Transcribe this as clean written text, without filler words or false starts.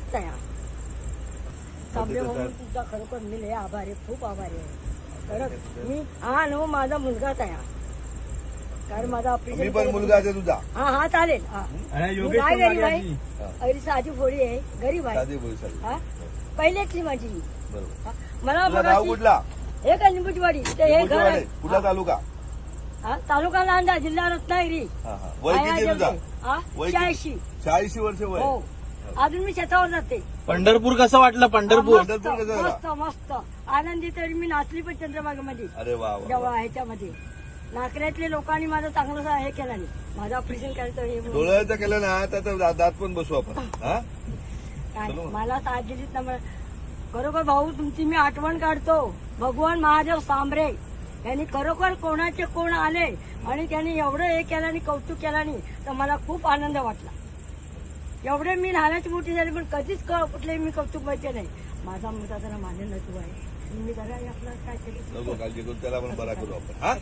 मुलगाच आहे हा. तांबे म्हणून तुझा खरोखर मी लय आभारी आहे, खूप आभारी आहे. खरंच मी हा नो माझा मुलगाच आहे हा. कारण माझा मी ऑपरेशन पण मुलगा आहे तुझा. हा चालेल. हा मी काय गरीब आहे, अरे साधी फोडी आहे, गरीब आहे. साधी बोल साधी. हा पहिल्यातली माझी. बरोबर. हा, मला तुझं गाव कुठला? हे का लिंबूचीवाडी ते हे घर आहे. कुठला तालुका? हा, तालुका लांडा, जिल्हा रत्नागिरी. वय किती आहे तुझा? हा, वय 86. 40 वर्ष वय. हो अजून मी शेतावर जाते. पंढरपूर कसं वाटलं? पंढरपूर मस्त पंढरपूर कसं झालं? मस्त मस्त आनंदी. तरी मी नाचली पण चंद्रभागेमध्ये अरे वा वा. जेव्हा ह्याच्यामध्ये नाकऱ्यातल्या लोकांनी माझं चांगलं हे केलं नाही. माझं ऑपरेशन करायचं हे म्हणून. डोळ्याचं केलं ना तर दात पण बसू आपण. हा काय मला साथ दिलीत ना. खरोखर भाऊ तुमची मी आठवण काढतो. भगवान महादेव सांबरे यांनी खरोखर कोणाचे कोण आले आणि त्यांनी एवढं हे केलं आणि कौतुक केलं नाही तर मला खूप आनंद वाटला. एवढे मी लहानाची मोठी झाली पण कधीच कुठले मी कौतुक व्हायचे नाही. माझा मुलगा जरा मान्य नसू आहे मी जरा आपलं काय केलं नको काळजी करून त्याला पण बरा करू आपण. हा